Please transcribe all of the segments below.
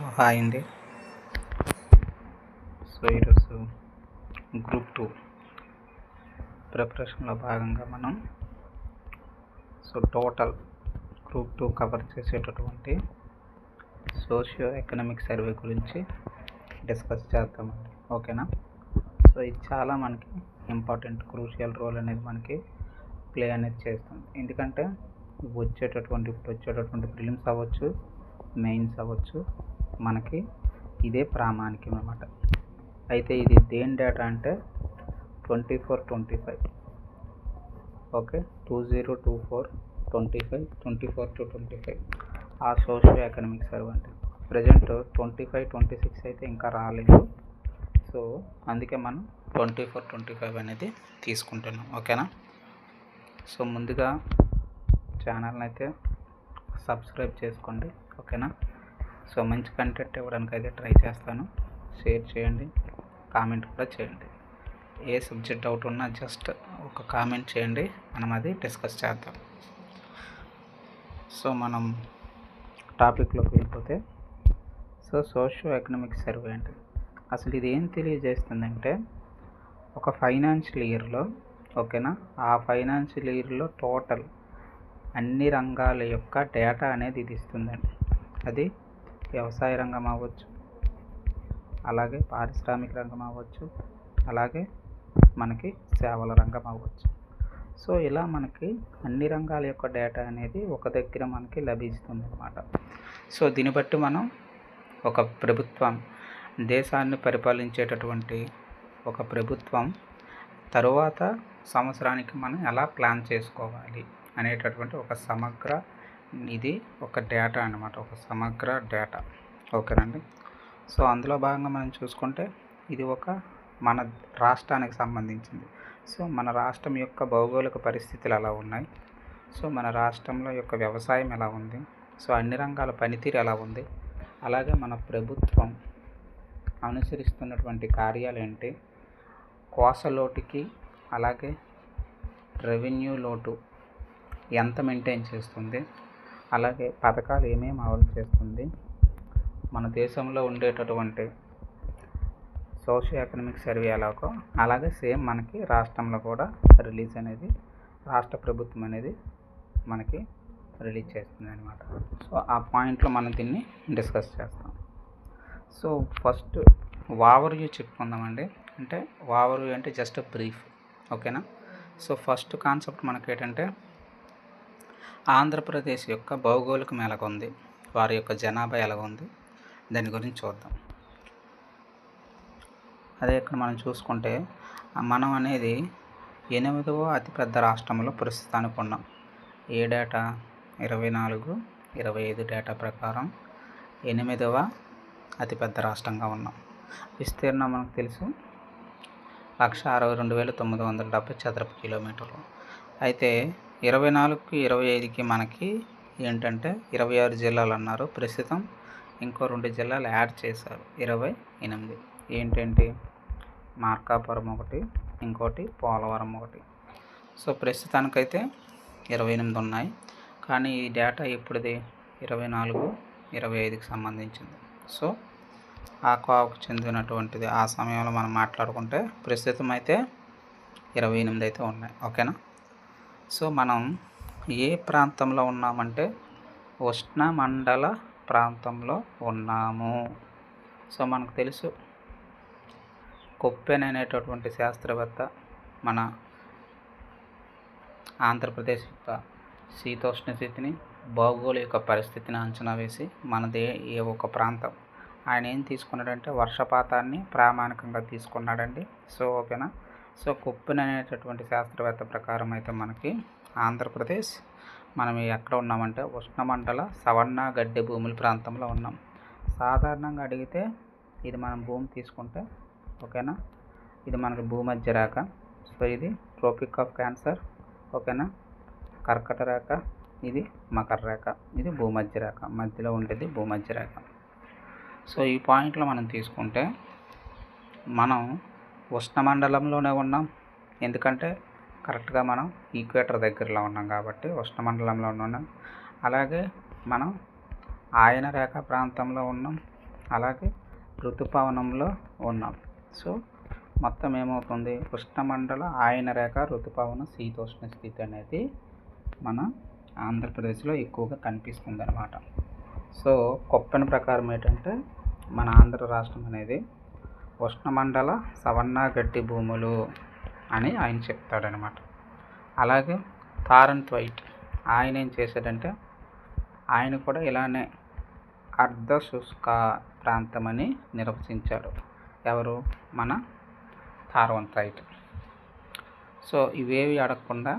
Hi అండి. ఈరోజు group 2 ప్రిపరేషన్లో భాగంగా మనం టోటల్ గ్రూప్ 2 కవర్ చేసేటటువంటి సోషియో ఎకనామిక్ సర్వే గురించి డిస్కస్ చేద్దామండి. ఓకేనా? ఇది చాలా మనకి ఇంపార్టెంట్, క్రూషియల్ రోల్ అనేది మనకి ప్లే అనేది చేస్తుంది. ఎందుకంటే ఇప్పుడు వచ్చేటటువంటి ప్రిలిమ్స్ అవ్వచ్చు, మెయిన్స్ అవ్వచ్చు, మనకి ఇదే ప్రామాణికం అన్నమాట. అయితే ఇది దేని డేటా అంటే 24-25, ఓకే, 2024-25 ఆ సోషియో ఎకనామిక్ సర్వే అంటే ప్రజెంట్ 25-26 అయితే ఇంకా రాలేదు. సో అందుకే మనం 24-25 అనేది తీసుకుంటున్నాం. ఓకేనా? సో ముందుగా ఛానల్ని అయితే సబ్స్క్రైబ్ చేసుకోండి. ఓకేనా? సో మంచి కంటెంట్ ఇవ్వడానికి అయితే ట్రై చేస్తాను. షేర్ చేయండి, కామెంట్ కూడా చేయండి. ఏ సబ్జెక్ట్ డౌట్ ఉన్నా జస్ట్ ఒక కామెంట్ చేయండి, మనం అది డిస్కస్ చేద్దాం. సో మనం టాపిక్లోకి వెళ్ళిపోతే, సోషియో ఎకనామిక్ సర్వే అంటే అసలు ఇది ఏం తెలియజేస్తుందంటే ఒక ఫైనాన్షియల్ ఇయర్లో, ఓకేనా, ఆ ఫైనాన్షియల్ ఇయర్లో టోటల్ అన్ని రంగాల యొక్క డేటా అనేది ఇది ఇస్తుందండి. అది వ్యవసాయ రంగం అవ్వచ్చు, అలాగే పారిశ్రామిక రంగం అవ్వచ్చు, అలాగే మనకి సేవల రంగం అవ్వచ్చు. సో ఇలా మనకి అన్ని రంగాల యొక్క డేటా అనేది ఒక దగ్గర మనకి లభిస్తుంది అన్నమాట. సో దీన్ని బట్టి మనం ఒక ప్రభుత్వం, దేశాన్ని పరిపాలించేటటువంటి ఒక ప్రభుత్వం తరువాత సంవత్సరానికి మనం ఎలా ప్లాన్ చేసుకోవాలి అనేటటువంటి ఒక సమగ్ర, ఇది ఒక డేటా అన్నమాట, ఒక సమగ్ర డేటా. ఓకేనండి? సో అందులో భాగంగా మనం చూసుకుంటే ఇది ఒక మన రాష్ట్రానికి సంబంధించింది. సో మన రాష్ట్రం యొక్క భౌగోళిక పరిస్థితులు ఎలా ఉన్నాయి, సో మన రాష్ట్రంలో యొక్క వ్యవసాయం ఎలా ఉంది, సో అన్ని రంగాల పనితీరు ఎలా ఉంది, అలాగే మన ప్రభుత్వం అనుసరిస్తున్నటువంటి కార్యాలు ఏంటి, కోసలోటుకి అలాగే రెవెన్యూ లోటు ఎంత మెయింటైన్ చేస్తుంది, అలాగే పథకాలు ఏమేమి అమలు చేస్తుంది, మన దేశంలో ఉండేటటువంటి సోషియో ఎకనామిక్ సర్వే ఎలాగో అలాగే సేమ్ మనకి రాష్ట్రంలో కూడా రిలీజ్ అనేది, రాష్ట్ర ప్రభుత్వం అనేది మనకి రిలీజ్ చేస్తుంది అనమాట. సో ఆ పాయింట్లో మనం దీన్ని డిస్కస్ చేస్తాం. So first overview చెప్పుకుందామండి. అంటే ఓవర్వ్యూ అంటే జస్ట్ బ్రీఫ్. ఓకేనా? సో ఫస్ట్ కాన్సెప్ట్ మనకి ఏంటంటే ఆంధ్రప్రదేశ్ యొక్క భౌగోళికం ఎలాగ ఉంది, వారి యొక్క జనాభా ఎలాగ ఉంది, దాని గురించి చూద్దాం. అదే ఇక్కడ మనం చూసుకుంటే మనం అనేది 8వ అతిపెద్ద రాష్ట్రంలో ప్రస్తుతానికి ఉన్నాం. ఏ డేటా 24-25 డేటా ప్రకారం 8వ అతిపెద్ద రాష్ట్రంగా ఉన్నాం. విస్తీర్ణం మనకు తెలుసు 1,62,970 చదరపు కిలోమీటర్లు. అయితే 24-25కి మనకి ఏంటంటే 26 జిల్లాలు అన్నారు. ప్రస్తుతం ఇంకో 2 జిల్లాలు యాడ్ చేశారు, 28. ఏంటంటే మార్కాపురం ఒకటి, ఇంకోటి పోలవరం ఒకటి. సో ప్రస్తుతానికైతే 28 ఉన్నాయి. కానీ ఈ డేటా ఇప్పుడుది 24-25కి సంబంధించింది. సో ఆ కోవకు చెందినటువంటిది ఆ సమయంలో మనం మాట్లాడుకుంటే ప్రస్తుతం అయితే 28 అయితే ఉన్నాయి. ఓకేనా? సో మనం ఏ ప్రాంతంలో ఉన్నామంటే ఉష్ణమండల ప్రాంతంలో ఉన్నాము. సో మనకు తెలుసు కొప్పెన్ అనేటటువంటి శాస్త్రవేత్త మన ఆంధ్రప్రదేశ్ యొక్క శీతోష్ణ స్థితిని, భౌగోళిక పరిస్థితిని అంచనా వేసి మనదే ఏ ఒక ప్రాంతం ఆయన ఏం తీసుకున్నాడంటే వర్షపాతాన్ని ప్రామాణికంగా తీసుకున్నాడండి. సో ఓకేనా? సో కొప్పెన్ అనేటటువంటి శాస్త్రవేత్త ప్రకారం అయితే మనకి ఆంధ్రప్రదేశ్ మనం ఎక్కడ ఉన్నామంటే ఉష్ణమండల సవర్ణ గడ్డి భూముల ప్రాంతంలో ఉన్నాం. సాధారణంగా అడిగితే ఇది మనం భూమి తీసుకుంటే, ఓకేనా, ఇది మనకి భూమధ్య రేఖ. సో ఇది ట్రోపిక్ ఆఫ్ క్యాన్సర్, ఓకేనా, కర్కట రేఖ, ఇది మకర రేఖ, ఇది భూమధ్య రేఖ, మధ్యలో ఉండేది భూమధ్య రేఖ. సో ఈ పాయింట్లో మనం తీసుకుంటే మనం ఉష్ణమండలంలోనే ఉన్నాం. ఎందుకంటే కరెక్ట్గా మనం ఈక్వేటర్ దగ్గరలో ఉన్నాం కాబట్టి ఉష్ణమండలంలో ఉన్నాం. అలాగే మనం ఆయన రేఖ ప్రాంతంలో ఉన్నాం. అలాగే ఋతుపవనంలో ఉన్నాం. సో మొత్తం ఏమవుతుంది, ఉష్ణమండల ఆయన రేఖ ఋతుపవన శీతోష్ణ స్థితి అనేది మన ఆంధ్రప్రదేశ్లో ఎక్కువగా కనిపిస్తుంది అనమాట. సో కొప్పన్ ప్రకారం ఏంటంటే మన ఆంధ్ర రాష్ట్రం అనేది ఉష్ణమండల సవర్ణ గడ్డి భూములు అని ఆయన చెప్తాడనమాట. అలాగే థారెంట్ వైట్ ఆయన ఏం చేశాడంటే ఆయన కూడా ఇలానే అర్ధ శుష్క ప్రాంతం అని నిర్వచించాడు. ఎవరు, మన థారెంట్ వైట్. సో ఇవేవి అడగకుండా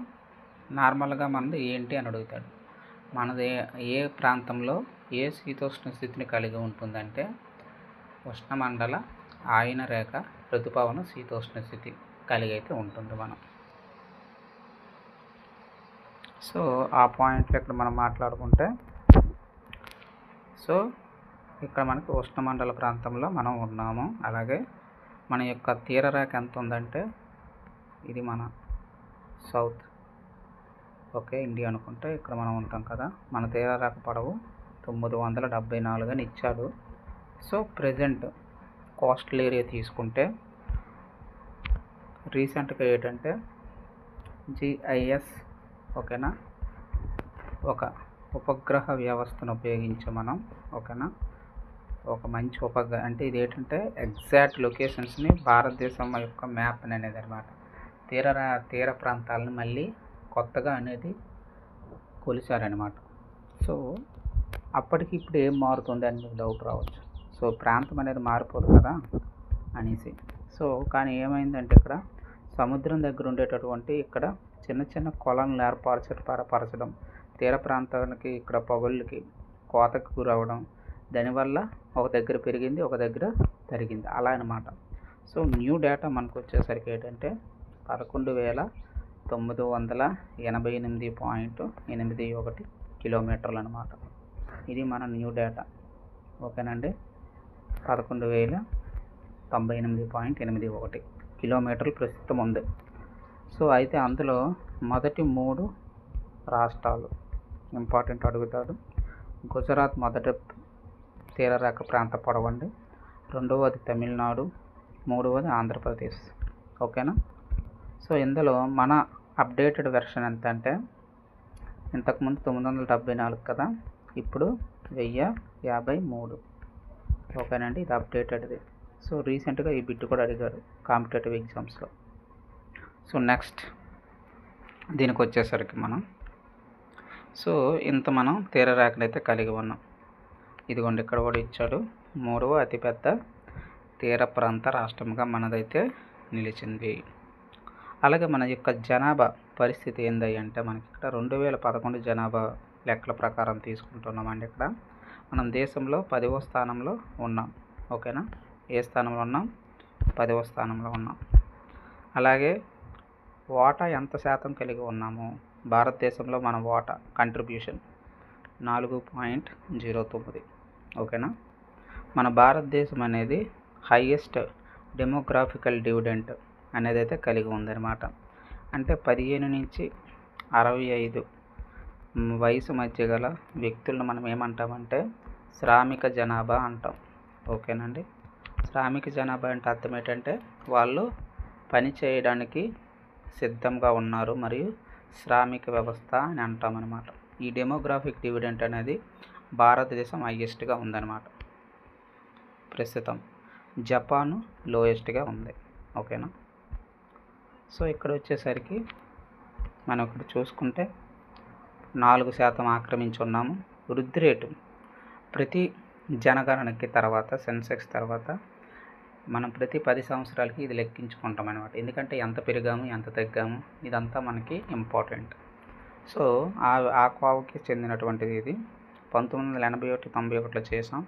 నార్మల్గా మనది ఏంటి అని అడుగుతాడు. మనది ఏ ప్రాంతంలో ఏ శీతోష్ణ స్థితిని కలిగి ఉంటుందంటే ఉష్ణమండల ఆయన రేఖ ఋతుపవన శీతోష్ణ స్థితి కలిగి అయితే ఉంటుంది మనం. సో ఆ పాయింట్లు ఇక్కడ మనం మాట్లాడుకుంటే, సో ఇక్కడ మనకు ఉష్ణమండల ప్రాంతంలో మనం ఉన్నాము. అలాగే మన యొక్క తీరరేఖ ఎంత ఉందంటే ఇది మన సౌత్, ఓకే, ఇండియా అనుకుంటే ఇక్కడ మనం ఉంటాం కదా. మన తీరరేఖ పొడవు 974 అని ఇచ్చాడు. సో ప్రజెంట్ కోస్టల్ ఏరియా తీసుకుంటే రీసెంట్గా ఏంటంటే జిఐఎస్, ఓకేనా, ఒక ఉపగ్రహ వ్యవస్థను ఉపయోగించి మనం, ఓకేనా, ఒక మంచి ఉపగ్రహం అంటే ఇది ఏంటంటే ఎగ్జాక్ట్ లొకేషన్స్ని భారతదేశం యొక్క మ్యాప్ అనేది అనమాట. తీర ప్రాంతాలను మళ్ళీ కొత్తగా అనేది కొలిచారనమాట. సో అప్పటికి ఇప్పుడు ఏం మారుతుంది అని మీకు డౌట్ రావచ్చు. సో ప్రాంతం అనేది మారిపోదు కదా అనేసి. సో కానీ ఏమైందంటే ఇక్కడ సముద్రం దగ్గర ఉండేటటువంటి ఇక్కడ చిన్న చిన్న కొలనులు ఏర్పరచడం, తీర ప్రాంతానికి ఇక్కడ పగుళ్ళకి కోతకు గురవడం, దానివల్ల ఒక దగ్గర పెరిగింది, ఒక దగ్గర తరిగింది, అలా అనమాట. సో న్యూ డేటా మనకు వచ్చేసరికి ఏంటంటే 11,988.81 కిలోమీటర్లు అనమాట. ఇది మన న్యూ డేటా, ఓకేనండి. 11,098.81 కిలోమీటర్లు ప్రస్తుతం ఉంది. సో అయితే అందులో మొదటి 3 రాష్ట్రాలు ఇంపార్టెంట్ అడుగుతాడు. గుజరాత్ మొదటి తీరరేఖ ప్రాంత పొడవండి, రెండవది తమిళనాడు, మూడవది ఆంధ్రప్రదేశ్, ఓకేనా. సో ఇందులో మన అప్డేటెడ్ వెర్షన్ ఎంత అంటే ఇంతకుముందు 974 కదా, ఇప్పుడు 1053, ఓకేనండి. ఇది అప్డేటెడ్ది. సో రీసెంట్గా ఈ బిట్ కూడా అడిగాడు కాంపిటేటివ్ ఎగ్జామ్స్లో. సో నెక్స్ట్ దీనికి వచ్చేసరికి మనం, సో ఇంత మనం తీరరేఖను అయితే కలిగి ఉన్నాం. ఇదిగోండి ఇక్కడ కూడా ఇచ్చాడు, 3వ అతిపెద్ద తీర ప్రాంత రాష్ట్రంగా మనదైతే నిలిచింది. అలాగే మన యొక్క జనాభా పరిస్థితి ఏంది అంటే మనకి ఇక్కడ 2011 జనాభా లెక్కల ప్రకారం తీసుకుంటున్నామండి. ఇక్కడ మనం దేశంలో 10వ స్థానంలో ఉన్నాం, ఓకేనా. ఏ స్థానంలో ఉన్నాం, 10వ స్థానంలో ఉన్నాం. అలాగే వాటా ఎంత శాతం కలిగి ఉన్నాము, భారతదేశంలో మన వాటా కంట్రిబ్యూషన్ 4.09, ఓకేనా. మన భారతదేశం అనేది హైయెస్ట్ డెమోగ్రాఫికల్ డివిడెంట్ అనేది అయితే కలిగి ఉందన్నమాట. అంటే 15 నుంచి 65 వయసు మధ్య గల వ్యక్తులను మనం ఏమంటామంటే శ్రామిక జనాభా అంటాం, ఓకేనండి. శ్రామిక జనాభా అంటే అర్థం ఏంటంటే వాళ్ళు పని చేయడానికి సిద్ధంగా ఉన్నారు, మరియు శ్రామిక వ్యవస్థ అని అంటాం అనమాట. ఈ డెమోగ్రాఫిక్ డివిడెంట్ అనేది భారతదేశం హైయెస్ట్గా ఉందన్నమాట. ప్రస్తుతం జపాన్ లోయెస్ట్గా ఉంది, ఓకేనా. సో ఇక్కడ వచ్చేసరికి మనం ఇక్కడ చూసుకుంటే 4% ఆక్రమించి ఉన్నాము. వృద్ధి రేటు ప్రతి జనగణనకి తర్వాత, సెన్సెక్స్ తర్వాత మనం ప్రతి 10 సంవత్సరాలకి ఇది లెక్కించుకుంటాం అనమాట. ఎందుకంటే ఎంత పెరిగాము, ఎంత తగ్గాము, ఇదంతా మనకి ఇంపార్టెంట్. సో ఆ కోవకి చెందినటువంటిది ఇది. 1981-91లో చేసాం.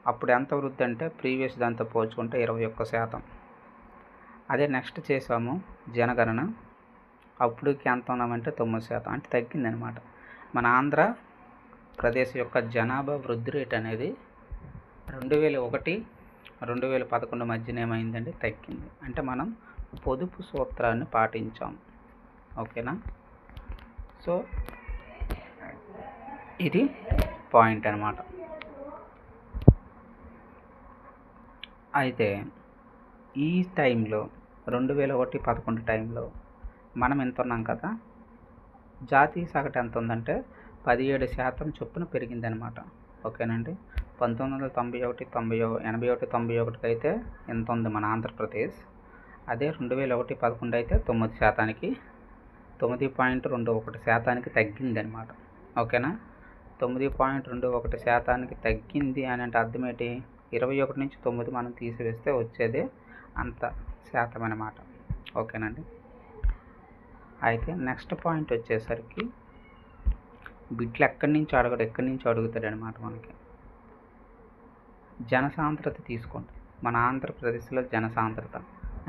అప్పుడు ఎంత వృద్ధి అంటే ప్రీవియస్ దాంతో పోల్చుకుంటే 21%. అదే నెక్స్ట్ చేసాము జనగణన, అప్పుడుకి ఎంత ఉన్నామంటే 9%, అంటే తగ్గిందనమాట. మన ఆంధ్రప్రదేశ్ యొక్క జనాభా వృద్ధి రేట్ అనేది 2001-2011 మధ్యన ఏమైందండి, తగ్గింది. అంటే మనం పొదుపు సూత్రాన్ని పాటించాం, ఓకేనా. సో ఇది పాయింట్ అనమాట. అయితే ఈ టైంలో 2011 టైంలో మనం ఎంత ఉన్నాం కదా, జాతీయ సగటు ఎంత ఉందంటే 17% చొప్పున పెరిగిందనమాట. ఓకేనండి. 1991, 91, 91 అయితే ఎంత ఉంది మన ఆంధ్రప్రదేశ్. అదే 2011 అయితే 9%, 9.21% తగ్గిందనమాట. ఓకేనా. 9.21% తగ్గింది అని అంటే అర్థం ఏంటి? 21 నుంచి 9 మనం తీసివేస్తే వచ్చేదే అంత శాతం అన్నమాట. ఓకేనండి. అయితే నెక్స్ట్ పాయింట్ వచ్చేసరికి బిట్లు ఎక్కడి నుంచి అడుగుతాడు అనమాట. మనకి జనసాంద్రత తీసుకోండి. మన ఆంధ్రప్రదేశ్లో జనసాంద్రత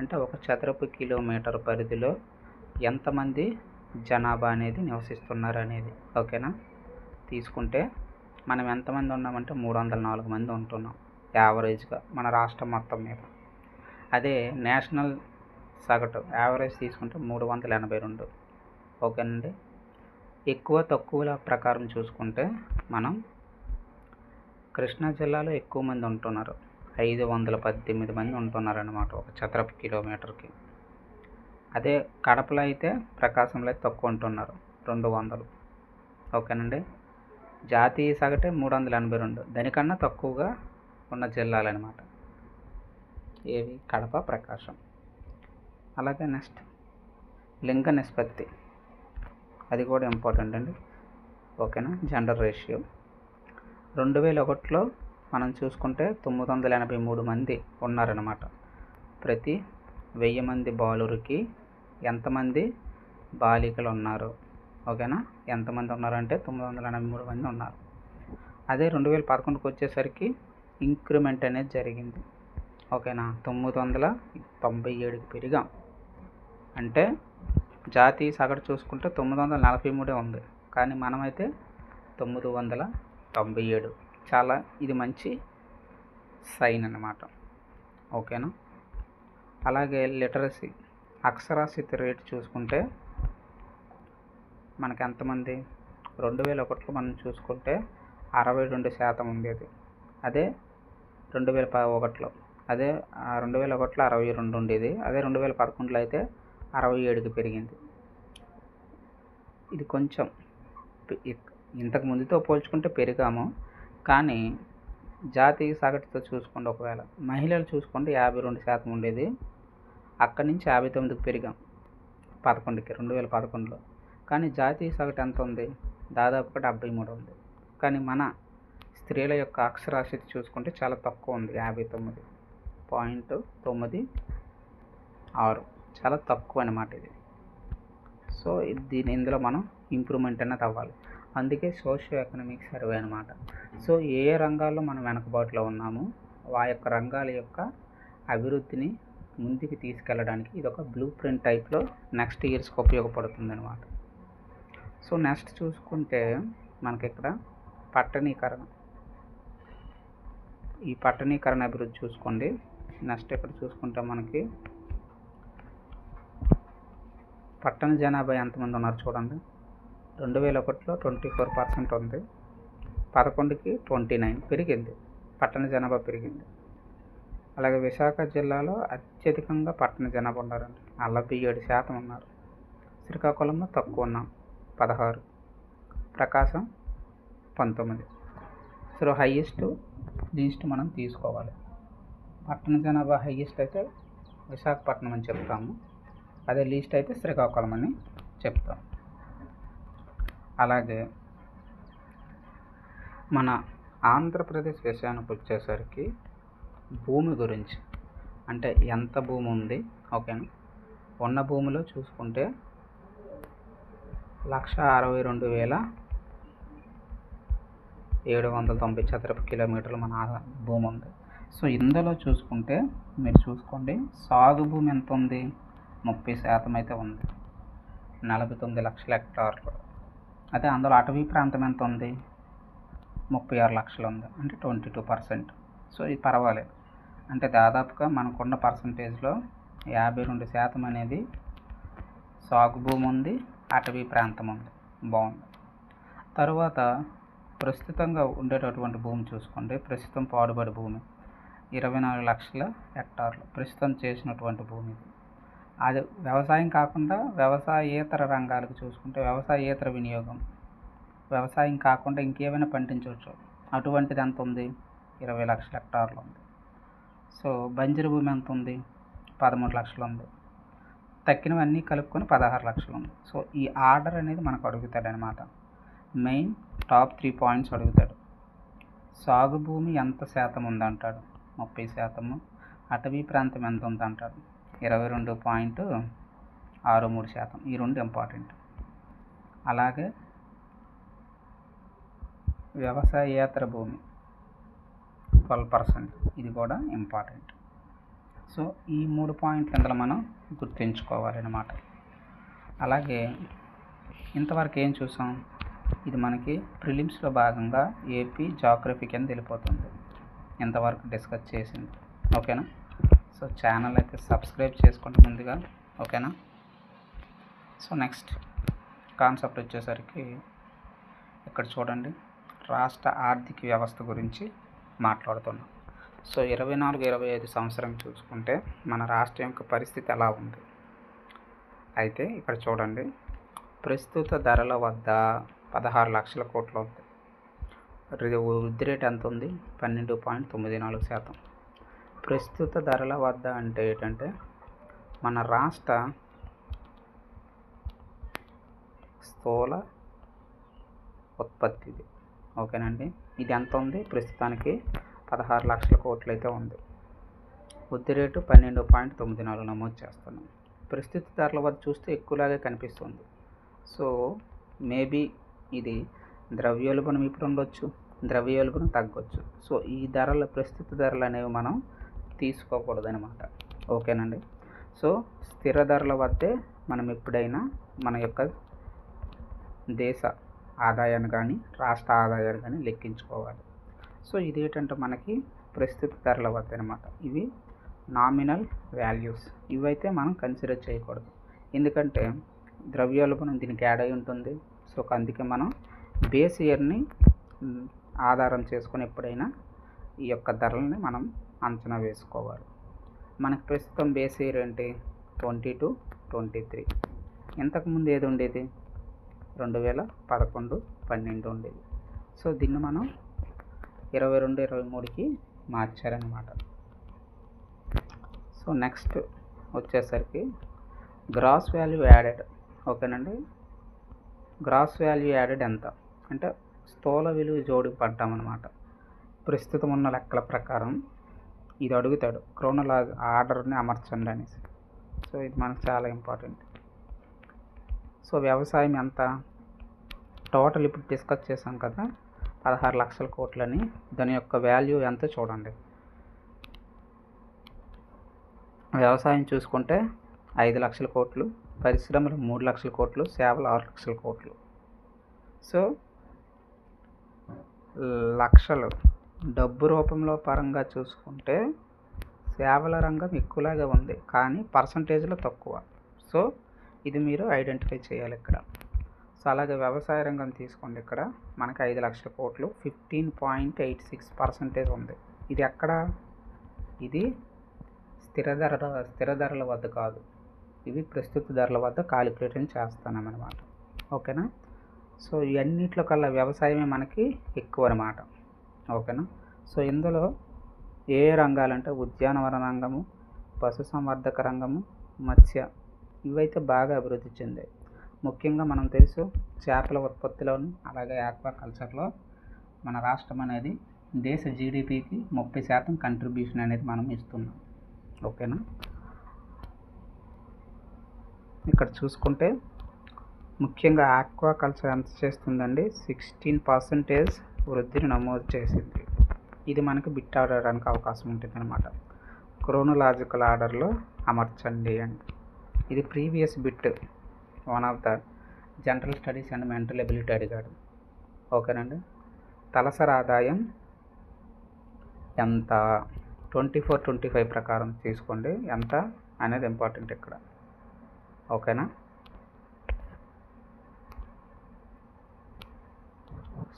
అంటే 1 చదరపు కిలోమీటర్ పరిధిలో ఎంతమంది జనాభా అనేది నివసిస్తున్నారు అనేది. ఓకేనా. తీసుకుంటే మనం ఎంతమంది ఉన్నామంటే 304 మంది ఉంటున్నాం యావరేజ్గా మన రాష్ట్రం మొత్తం మీద. అదే నేషనల్ సగటు యావరేజ్ తీసుకుంటే 382. ఓకేనండి. ఎక్కువ తక్కువల ప్రకారం చూసుకుంటే మనం కృష్ణా జిల్లాలో ఎక్కువ మంది ఉంటున్నారు, 518 మంది ఉంటున్నారు అన్నమాట 1 చదరపు కిలోమీటర్కి. అదే కడపలో అయితే, ప్రకాశంలో అయితే తక్కువ ఉంటున్నారు, 200. ఓకేనండి. జాతీయ సగటే 382, దానికన్నా తక్కువగా ఉన్న జిల్లాలు అనమాట ఏవి? కడప, ప్రకాశం. అలాగే నెక్స్ట్ లింగ నిష్పత్తి, అది కూడా ఇంపార్టెంట్ అండి. ఓకేనా. జెండర్ రేషియో 2001లో మనం చూసుకుంటే 983 మంది ఉన్నారన్నమాట. ప్రతి 1000 మంది బాలురికి ఎంతమంది బాలికలు ఉన్నారు? ఓకేనా. ఎంతమంది ఉన్నారంటే 983 మంది ఉన్నారు. అదే 2011కి వచ్చేసరికి ఇంక్రిమెంట్ అనేది జరిగింది. ఓకేనా. 997కి పెరిగాం. అంటే జాతీయ సగటు చూసుకుంటే 943 ఉంది, కానీ మనమైతే 997. చాలా ఇది మంచి సైన్ అన్నమాట. ఓకేనా. అలాగే లిటరసీ అక్షరాస్యత రేటు చూసుకుంటే మనకి ఎంతమంది? 2001లో మనం చూసుకుంటే 62% ఉండేది. అదే 2011లో 62 ఉండేది. అదే 2011లో అయితే 67కి పెరిగింది. ఇది కొంచెం ఇంతకు ముందుతో పోల్చుకుంటే పెరిగాము, కానీ జాతీయ సగటుతో చూసుకోండి. ఒకవేళ మహిళలు చూసుకోండి 52% ఉండేది, అక్కడి నుంచి 59కి పెరిగాం 2011లో. కానీ జాతీయ సగటు ఎంత ఉంది? దాదాపుగా 73 ఉంది. కానీ మన స్త్రీల యొక్క అక్షరాస్యత చూసుకుంటే చాలా తక్కువ ఉంది, 59.96. చాలా తక్కువ అన్నమాట ఇది. సో ఇందులో మనం ఇంప్రూవ్మెంట్ అనేది అవ్వాలి. అందుకే సోషియో ఎకనామిక్ సర్వే అనమాట. సో ఏ రంగాల్లో మనం వెనకబాటులో ఉన్నామో ఆ యొక్క రంగాల యొక్క అభివృద్ధిని ముందుకు తీసుకెళ్ళడానికి ఇది ఒక బ్లూ ప్రింట్ టైప్లో నెక్స్ట్ ఇయర్స్కి ఉపయోగపడుతుంది అనమాట. సో నెక్స్ట్ చూసుకుంటే మనకి ఇక్కడ పట్టణీకరణ, ఈ పట్టణీకరణ అభివృద్ధి చూసుకోండి. నెక్స్ట్ ఇక్కడ చూసుకుంటే మనకి పట్టణ జనాభా ఎంతమంది ఉన్నారు చూడండి. 2001లో 24% ఉంది, 11కి 29 పెరిగింది, పట్టణ జనాభా పెరిగింది. అలాగే విశాఖ జిల్లాలో అత్యధికంగా పట్టణ జనాభా ఉన్నారండి, 47% ఉన్నారు. శ్రీకాకుళంలో తక్కువ ఉన్నాం, 16, ప్రకాశం 19. సో హైయెస్ట్ లీస్ట్ మనం తీసుకోవాలి. పట్టణ జనాభా హైయెస్ట్ అయితే విశాఖపట్నం అని చెప్తాము, అదే లీస్ట్ అయితే శ్రీకాకుళం అని చెప్తాం. అలాగే మన ఆంధ్రప్రదేశ్ విషయానికి వచ్చేసరికి భూమి గురించి, అంటే ఎంత భూమి ఉంది. ఓకేనా. ఉన్న భూమిలో చూసుకుంటే 162,790 చదరపు కిలోమీటర్లు మన భూమి ఉంది. సో ఇందులో చూసుకుంటే మీరు చూసుకోండి, సాగు భూమి ఎంత ఉంది? 30% అయితే ఉంది, 49 లక్షల హెక్టార్లు. అదే అందులో అటవీ ప్రాంతం ఎంత ఉంది? 36 లక్షలు ఉంది, అంటే 22%. సో ఇది పర్వాలేదు. అంటే దాదాపుగా మనకున్న పర్సంటేజ్లో 52% అనేది సాగు భూమి ఉంది, అటవీ ప్రాంతం ఉంది. బాగుంది. తరువాత ప్రస్తుతంగా ఉండేటటువంటి భూమి చూసుకోండి, ప్రస్తుతం పాడుబడి భూమి 24 లక్షల హెక్టార్లు ప్రస్తుతం చేసినటువంటి భూమి. అది వ్యవసాయం కాకుండా వ్యవసాయేతర రంగాలకు చూసుకుంటే వ్యవసాయేతర వినియోగం, వ్యవసాయం కాకుండా ఇంకేమైనా పండించవచ్చు. అటువంటిది ఎంత ఉంది? 20 లక్షల హెక్టార్లు ఉంది. సో బంజరు భూమి ఎంత ఉంది? 13 లక్షలు ఉంది. తక్కినవన్నీ కలుపుకొని 16 లక్షలు ఉంది. సో ఈ ఆర్డర్ అనేది మనకు అడుగుతాడు అనమాట. మెయిన్ టాప్ 3 పాయింట్స్ అడుగుతాడు. సాగు భూమి ఎంత శాతం ఉందంటాడు? 30%. అటవీ ప్రాంతం ఎంత ఉందంటాడు? 22.63%. ఈ రెండు ఇంపార్టెంట్. అలాగే వ్యవసాయేతర భూమి 12%, ఇది కూడా ఇంపార్టెంట్. సో ఈ 3 పాయింట్లు ఇందులో మనం గుర్తుంచుకోవాలన్నమాట. అలాగే ఇంతవరకు ఏం చూసాం? ఇది మనకి ప్రిలిమ్స్లో భాగంగా ఏపీ జాగ్రఫీ కింద వెళ్ళిపోతుంది. ఇంతవరకు డిస్కస్ చేసింది. ఓకేనా? సో ఛానల్ అయితే సబ్స్క్రైబ్ చేసుకోండి ముందుగా. ఓకేనా? సో నెక్స్ట్ కాన్సెప్ట్ వచ్చేసరికి ఇక్కడ చూడండి, రాష్ట్ర ఆర్థిక వ్యవస్థ గురించి మాట్లాడుతున్నాం. సో 24-25 సంవత్సరం చూసుకుంటే మన రాష్ట్రం యొక్క పరిస్థితి ఎలా ఉంది? అయితే ఇక్కడ చూడండి, ప్రస్తుత ధరల వద్ద 16 లక్షల కోట్లు ఉంది. వృద్ధి రేట్ ఎంత ఉంది? 12.94%. ప్రస్తుత ధరల వద్ద అంటే ఏంటంటే మన రాష్ట్ర స్థూల ఉత్పత్తిది. ఓకేనండి, ఇది ఎంత ఉంది? ప్రస్తుతానికి 16 లక్షల కోట్లు అయితే ఉంది. వృద్ధి రేటు 12.94 నమోదు చేస్తున్నాం. ప్రస్తుత ధరల వద్ద చూస్తే ఎక్కువలాగే కనిపిస్తుంది. సో మేబీ ఇది ద్రవ్యోల్బణం ఇప్పుడు ఉండొచ్చు, ద్రవ్యోల్బణం తగ్గొచ్చు. సో ఈ ధరల ప్రస్తుత ధరలు అనేవి మనం తీసుకోకూడదు అనమాట. ఓకేనండి. సో స్థిర ధరల వద్దే మనం ఎప్పుడైనా మన యొక్క దేశ ఆదాయాన్ని కానీ రాష్ట్ర ఆదాయాన్ని కానీ లెక్కించుకోవాలి. సో ఇదేంటంటే మనకి ప్రస్తుత ధరల వద్ద అనమాట. ఇవి నామినల్ వాల్యూస్. ఇవైతే మనం కన్సిడర్ చేయకూడదు, ఎందుకంటే ద్రవ్యోల్బణం దీనికి యాడ్ అయి ఉంటుంది. సో అందుకే మనం బేస్ ఇయర్ని ఆధారం చేసుకొని ఎప్పుడైనా ఈ యొక్క ధరలని మనం అంచనా వేసుకోవాలి. మనకు ప్రస్తుతం బేస్ ఇయర్ ఏంటి? 22-23. ఇంతకుముందు ఏది ఉండేది? 2011-12 ఉండేది. సో దీన్ని మనం 22-23కి మార్చారనమాట. సో నెక్స్ట్ వచ్చేసరికి గ్రాస్ వాల్యూ యాడెడ్. ఓకేనండి, గ్రాస్ వాల్యూ యాడెడ్ ఎంత అంటే స్థూల విలువ జోడింపడ్డామన్నమాట. ప్రస్తుతం ఉన్న లెక్కల ప్రకారం ఇది అడుగుతాడు, క్రోనలాజ్ ఆర్డర్ని అమర్చండి అనేసి. సో ఇది మనకు చాలా ఇంపార్టెంట్. సో వ్యవసాయం ఎంత? టోటల్ ఇప్పుడు డిస్కస్ చేసాం కదా, 16 లక్షల కోట్లని. దాని యొక్క వాల్యూ ఎంత చూడండి. వ్యవసాయం చూసుకుంటే 5 లక్షల కోట్లు, పరిశ్రమలు 3 లక్షల కోట్లు, సేవలు 6 లక్షల కోట్లు. సో లక్షలు డబ్బు రూపంలో పరంగా చూసుకుంటే సేవల రంగం ఎక్కువలాగా ఉంది, కానీ పర్సంటేజ్లో తక్కువ. సో ఇది మీరు ఐడెంటిఫై చేయాలి ఇక్కడ. సో అలాగే వ్యవసాయ రంగం తీసుకోండి, ఇక్కడ మనకి 5 లక్షల కోట్లు, 15.86% ఉంది. ఇది ఎక్కడ? ఇది స్థిర ధరల వద్ద కాదు, ఇవి ప్రస్తుత ధరల వద్ద కాలిక్యులేషన్ చేస్తున్నామన్నమాట. ఓకేనా? సో ఇవన్నిట్లో కల్లా వ్యవసాయమే మనకి ఎక్కువ అన్నమాట. ఓకేనా? సో ఇందులో ఏ రంగాలంటే ఉద్యానవన రంగము, పశుసంవర్ధక రంగము, మత్స్య, ఇవైతే బాగా అభివృద్ధి చెందాయి. ముఖ్యంగా మనం తెలుసు చేపల ఉత్పత్తిలోను అలాగే ఆక్వాకల్చర్లో మన రాష్ట్రం అనేది దేశ జీడిపికి 30% కంట్రిబ్యూషన్ అనేది మనం ఇస్తున్నాం. ఓకేనా? ఇక్కడ చూసుకుంటే ముఖ్యంగా ఆక్వాకల్చర్ ఎంత చేస్తుందండి? 16% వృద్ధిని నమోదు చేసింది. ఇది మనకి బిట్ ఆడడానికి అవకాశం ఉంటుంది అనమాట. క్రోనలాజికల్ ఆర్డర్లో అమర్చండి అండి. ఇది previous bit, one of the general studies and mental ability అడిగాడు. ఓకేనండి. తలసరి ఆదాయం ఎంత? 24-25 ప్రకారం తీసుకోండి, ఎంత అనేది ఇంపార్టెంట్ ఇక్కడ. ఓకేనా?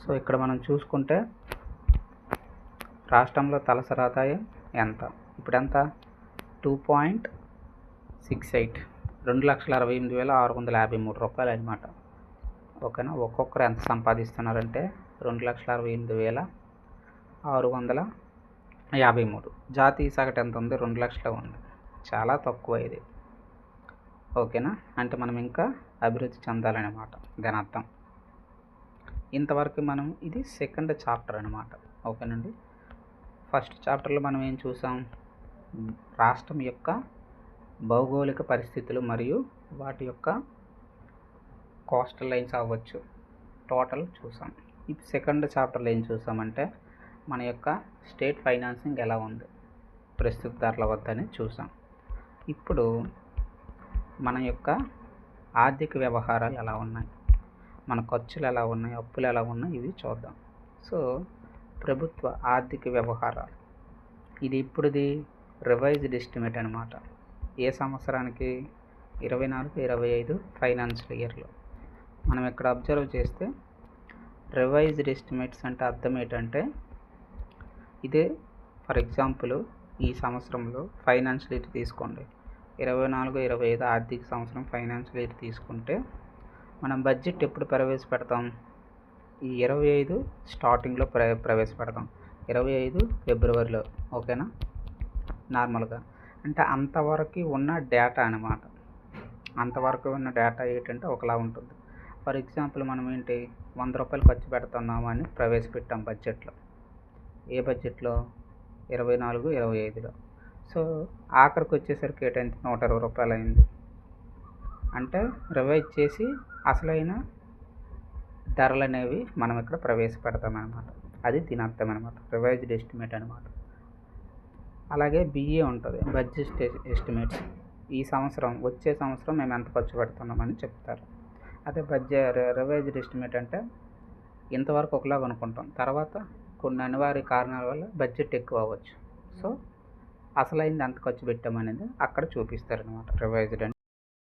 సో ఇక్కడ మనం చూసుకుంటే రాష్ట్రంలో తలసరి ఆదాయం ఎంత, ఇప్పుడు ఎంత 2.68 2,68,653 రూపాయలు అనమాట. ఓకేనా. ఒక్కొక్కరు ఎంత సంపాదిస్తున్నారంటే 2,68,653. జాతీయ సగటు ఎంత ఉంది, 2 లక్షలు ఉంది. చాలా తక్కువ ఇది. ఓకేనా. అంటే మనం ఇంకా అభివృద్ధి చెందాలన్నమాట దాని అర్థం. ఇంతవరకు మనం ఇది సెకండ్ చాప్టర్ అనమాట. ఓకేనండి. ఫస్ట్ చాప్టర్లో మనం ఏం చూసాం, రాష్ట్రం యొక్క భౌగోళిక పరిస్థితులు మరియు వాటి యొక్క కోస్టల్ లైన్స్ అవ్వచ్చు టోటల్ చూసాం. ఇప్పుడు సెకండ్ చాప్టర్లో ఏం చూసామంటే మన యొక్క స్టేట్ ఫైనాన్సింగ్ ఎలా ఉంది ప్రస్తుత ధరల వద్ద అని చూసాం. ఇప్పుడు మన యొక్క ఆర్థిక వ్యవహారాలు ఎలా ఉన్నాయి, మన ఖర్చులు ఎలా ఉన్నాయి, అప్పులు ఎలా ఉన్నాయి, ఇవి చూద్దాం. సో ప్రభుత్వ ఆర్థిక వ్యవహారాలు, ఇది ఇప్పుడుది రివైజ్డ్ ఎస్టిమేట్ అనమాట. ఏ సంవత్సరానికి, 24-25 ఫైనాన్షియల్ ఇయర్లో. మనం ఇక్కడ అబ్జర్వ్ చేస్తే రివైజ్డ్ ఎస్టిమేట్స్ అంటే అర్థం ఏంటంటే, ఇదే ఫర్ ఎగ్జాంపుల్ ఈ సంవత్సరంలో ఫైనాన్షియల్ ఇయర్ తీసుకోండి, 24-25 ఆర్థిక సంవత్సరం ఫైనాన్షియల్ ఇయర్ తీసుకుంటే మనం బడ్జెట్ ఎప్పుడు ప్రవేశపెడతాం, ఈ 25 స్టార్టింగ్లో ప్రవేశపెడతాం, 25 ఫిబ్రవరిలో. ఓకేనా. నార్మల్గా అంటే అంతవరకు ఉన్న డేటా అనమాట. అంతవరకు ఉన్న డేటా ఏంటంటే ఒకలా ఉంటుంది. ఫర్ ఎగ్జాంపుల్ మనం ఏంటి 100 రూపాయలు ఖర్చు పెడుతున్నాము అని ప్రవేశపెట్టాం బడ్జెట్లో. ఏ బడ్జెట్లో, 24-25లో. సో ఆఖరికి వచ్చేసరికి ఏంటంటే 120 రూపాయలు అయింది. అంటే రివైజ్ చేసి అసలైన ధరలు అనేవి మనం ఇక్కడ ప్రవేశపెడతామన్నమాట. అది దీని అర్థం అనమాట, రివైజ్డ్ ఎస్టిమేట్ అనమాట. అలాగే బిఏ ఉంటుంది, బడ్జెట్ ఎస్టిమేట్స్. ఈ సంవత్సరం, వచ్చే సంవత్సరం మేము ఎంత ఖర్చు పెడుతున్నామని చెప్తారు. అదే రివైజ్డ్ ఎస్టిమేట్ అంటే ఇంతవరకు ఒకలాగా అనుకుంటాం, తర్వాత కొన్ని అనివార్య కారణాల వల్ల బడ్జెట్ ఎక్కువ అవ్వచ్చు. సో అసలైంది ఎంత ఖర్చు పెట్టామనేది అక్కడ చూపిస్తారనమాట రివైజ్డ్ అంటే.